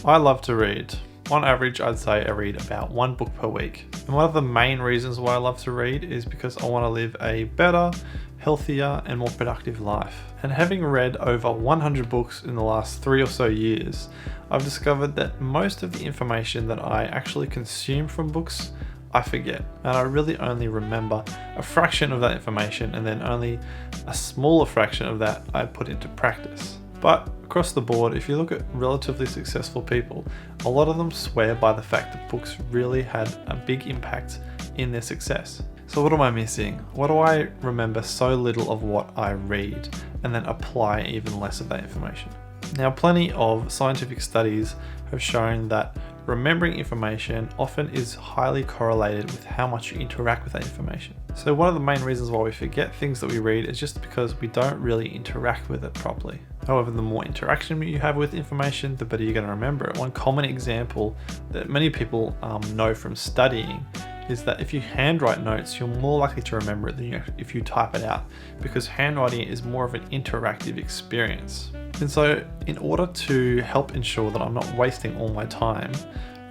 I love to read. On average, I'd say I read about one book per week. And one of the main reasons why I love to read is because I want to live a better, healthier, and more productive life. And having read over 100 books in the last 3 or so years, I've discovered that most of the information that I actually consume from books, I forget. And I really only remember a fraction of that information, and then only a smaller fraction of that I put into practice. But across the board, if you look at relatively successful people, a lot of them swear by the fact that books really had a big impact in their success. So what am I missing? Why do I remember so little of what I read and then apply even less of that information? Now, plenty of scientific studies have shown that remembering information often is highly correlated with how much you interact with that information. So one of the main reasons why we forget things that we read is just because we don't really interact with it properly. However, the more interaction you have with information, the better you're going to remember it. One common example that many people know from studying is that if you handwrite notes, you're more likely to remember it than if you type it out, because handwriting is more of an interactive experience. And so in order to help ensure that I'm not wasting all my time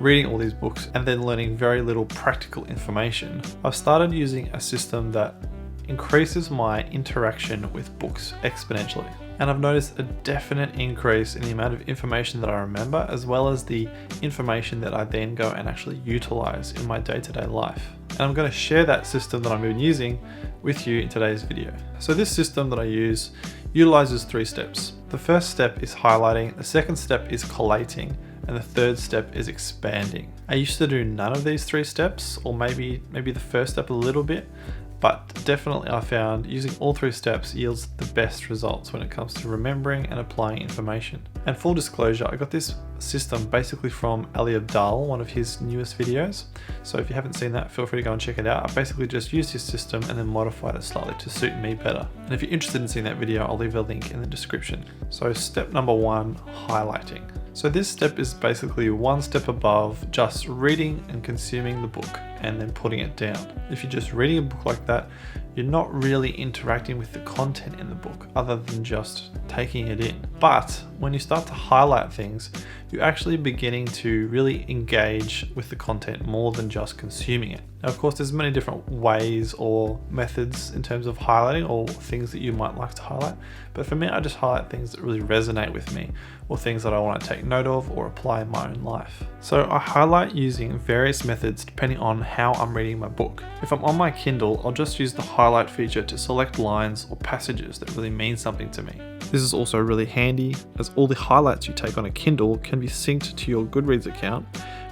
reading all these books and then learning very little practical information, I've started using a system that increases my interaction with books exponentially. And I've noticed a definite increase in the amount of information that I remember, as well as the information that I then go and actually utilize in my day-to-day life. And I'm going to share that system that I've been using with you in today's video. So this system that I use utilizes 3 steps. The first step is highlighting, the second step is collating, and the third step is expanding. I used to do none of these 3 steps, or maybe the first step a little bit, but definitely I found using all 3 steps yields the best results when it comes to remembering and applying information. And full disclosure, I got this system basically from Ali Abdaal, one of his newest videos. So if you haven't seen that, feel free to go and check it out. I basically just used his system and then modified it slightly to suit me better. And if you're interested in seeing that video, I'll leave a link in the description. So step number 1, highlighting. So this step is basically one step above just reading and consuming the book and then putting it down. If you're just reading a book like that, you're not really interacting with the content in the book other than just taking it in. But when you start to highlight things, you're actually beginning to really engage with the content more than just consuming it. Now, of course, there's many different ways or methods in terms of highlighting or things that you might like to highlight. But for me, I just highlight things that really resonate with me or things that I want to take note of or apply in my own life. So I highlight using various methods depending on how I'm reading my book. If I'm on my Kindle, I'll just use the highlight feature to select lines or passages that really mean something to me. This is also really handy as all the highlights you take on a Kindle can be synced to your Goodreads account,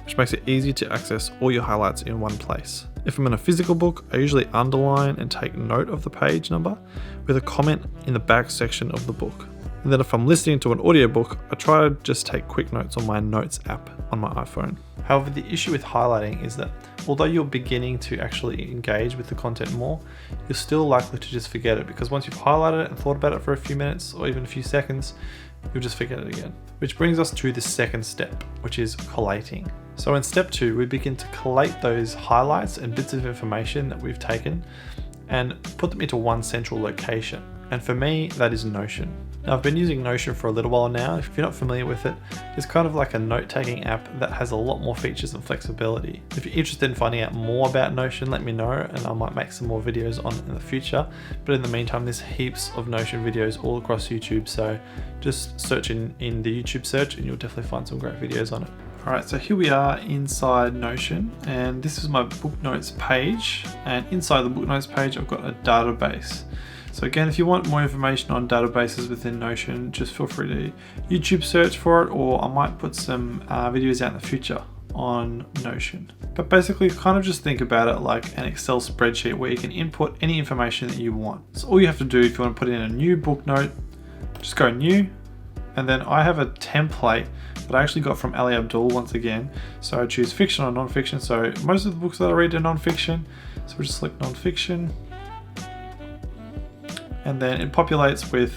which makes it easy to access all your highlights in one place. If I'm in a physical book, I usually underline and take note of the page number with a comment in the back section of the book. And then if I'm listening to an audiobook, I try to just take quick notes on my Notes app on my iPhone. However, the issue with highlighting is that although you're beginning to actually engage with the content more, you're still likely to just forget it, because once you've highlighted it and thought about it for a few minutes or even a few seconds, you'll just forget it again. Which brings us to the second step, which is collating. So in step 2, we begin to collate those highlights and bits of information that we've taken and put them into one central location. And for me, that is Notion. Now, I've been using Notion for a little while now. If you're not familiar with it, it's kind of like a note-taking app that has a lot more features and flexibility. If you're interested in finding out more about Notion, let me know and I might make some more videos on it in the future. But in the meantime, there's heaps of Notion videos all across YouTube, so just search in the YouTube search and you'll definitely find some great videos on it. Alright, so here we are inside Notion, and this is my book notes page, and inside the book notes page I've got a database. So again, if you want more information on databases within Notion, just feel free to YouTube search for it, or I might put some videos out in the future on Notion. But basically, kind of just think about it like an Excel spreadsheet where you can input any information that you want. So all you have to do if you want to put in a new book note, just go new, and then I have a template that I actually got from Ali Abdaal once again. So I choose fiction or non-fiction. So most of the books that I read are non-fiction. So we'll just select non-fiction. And then it populates with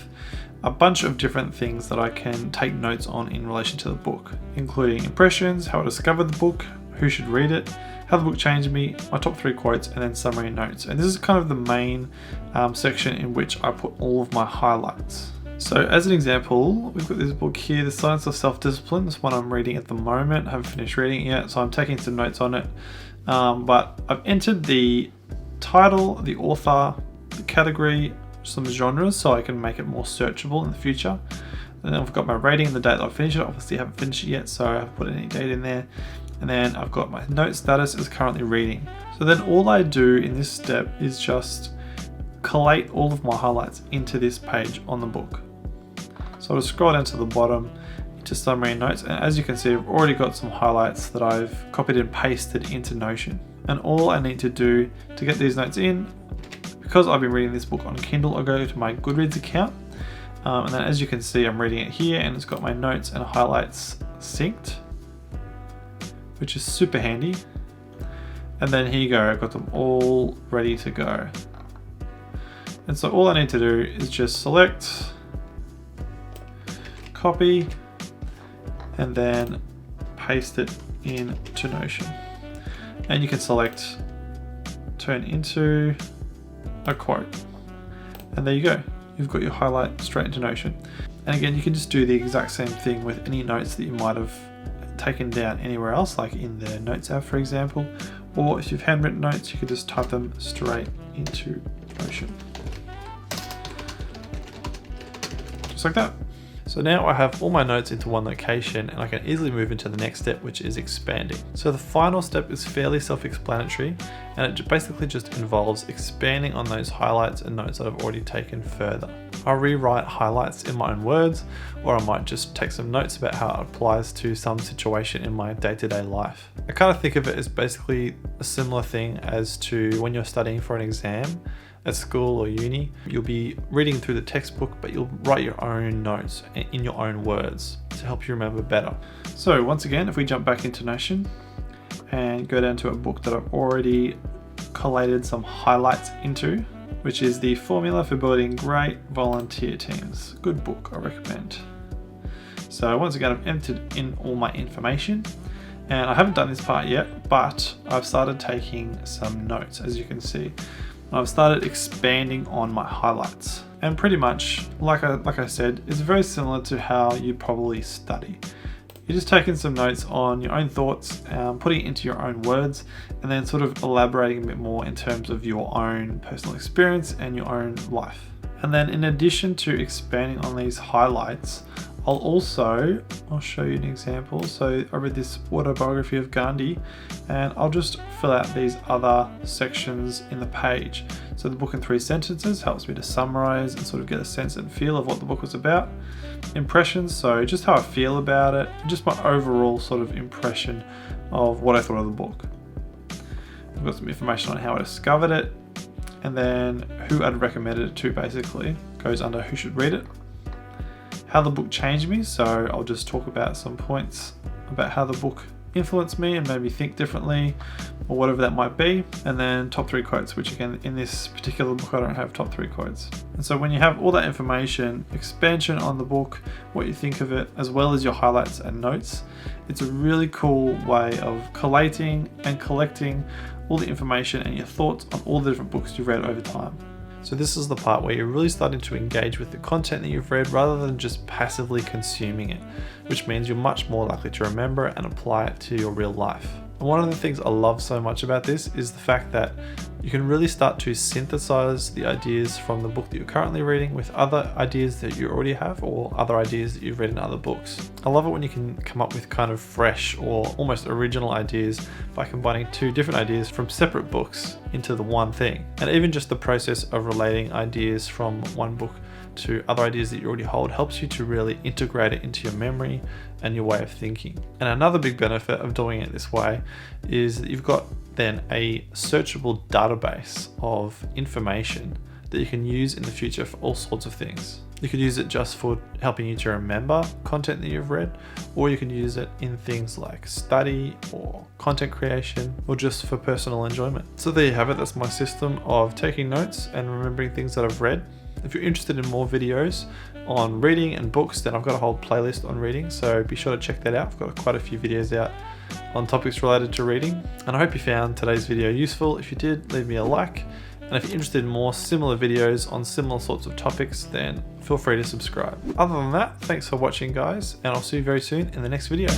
a bunch of different things that I can take notes on in relation to the book, including impressions, how I discovered the book, who should read it, how the book changed me, my top 3 quotes, and then summary notes. And this is kind of the main section in which I put all of my highlights. So as an example, we've got this book here, The Science of Self-Discipline. This one I'm reading at the moment. I haven't finished reading it yet, so I'm taking some notes on it. But I've entered the title, the author, the category, some genres, so I can make it more searchable in the future. And then I've got my rating and the date that I'll finish it. Obviously I haven't finished it yet, so I haven't put any date in there. And then I've got my note status is currently reading. So then all I do in this step is just collate all of my highlights into this page on the book. So I'll scroll down to the bottom into summary and notes, and as you can see, I've already got some highlights that I've copied and pasted into Notion. And all I need to do to get these notes in, because I've been reading this book on Kindle, I'll go to my Goodreads account, and then as you can see, I'm reading it here, and it's got my notes and highlights synced, which is super handy. And then here you go, I've got them all ready to go. And so all I need to do is just select, copy, and then paste it into Notion. And you can select turn into a quote. And there you go. You've got your highlight straight into Notion. And again, you can just do the exact same thing with any notes that you might have taken down anywhere else, like in the Notes app, for example. Or if you've handwritten notes, you could just type them straight into Notion. Just like that. So now I have all my notes into one location and I can easily move into the next step, which is expanding. So the final step is fairly self-explanatory, and it basically just involves expanding on those highlights and notes that I've already taken further. I'll rewrite highlights in my own words, or I might just take some notes about how it applies to some situation in my day-to-day life. I kind of think of it as basically a similar thing as to when you're studying for an exam at school or uni. You'll be reading through the textbook, but you'll write your own notes in your own words to help you remember better. So once again, if we jump back into Notion and go down to a book that I've already collated some highlights into, which is The Formula for Building Great Volunteer Teams. Good book, I recommend. So once again, I've entered in all my information, and I haven't done this part yet, but I've started taking some notes, as you can see. I've started expanding on my highlights, and pretty much, like I said, it's very similar to how you probably study. You're just taking some notes on your own thoughts, putting it into your own words, and then sort of elaborating a bit more in terms of your own personal experience and your own life. And then in addition to expanding on these highlights, I'll show you an example. So I read this autobiography of Gandhi, and I'll just fill out these other sections in the page. So the book in 3 sentences helps me to summarize and sort of get a sense and feel of what the book was about. Impressions, so just how I feel about it, just my overall sort of impression of what I thought of the book. I've got some information on how I discovered it, and then who I'd recommended it to, basically goes under who should read it. How the book changed me, so I'll just talk about some points about how the book influenced me and made me think differently, or whatever that might be. And then top 3 quotes, which again, in this particular book, I don't have top 3 quotes. And so when you have all that information, expansion on the book, what you think of it, as well as your highlights and notes, it's a really cool way of collating and collecting all the information and your thoughts on all the different books you've read over time. So this is the part where you're really starting to engage with the content that you've read rather than just passively consuming it, which means you're much more likely to remember it and apply it to your real life. And one of the things I love so much about this is the fact that you can really start to synthesize the ideas from the book that you're currently reading with other ideas that you already have or other ideas that you've read in other books. I love it when you can come up with kind of fresh or almost original ideas by combining 2 different ideas from separate books into the one thing. And even just the process of relating ideas from one book to other ideas that you already hold helps you to really integrate it into your memory and your way of thinking. And another big benefit of doing it this way is that you've got then a searchable database of information that you can use in the future for all sorts of things. You could use it just for helping you to remember content that you've read, or you can use it in things like study or content creation, or just for personal enjoyment. So there you have it. That's my system of taking notes and remembering things that I've read. If you're interested in more videos on reading and books, then I've got a whole playlist on reading, so be sure to check that out. I've got quite a few videos out on topics related to reading, and I hope you found today's video useful. If you did, leave me a like, And if you're interested in more similar videos on similar sorts of topics, then feel free to subscribe. Other than that, thanks for watching guys, and I'll see you very soon in the next video.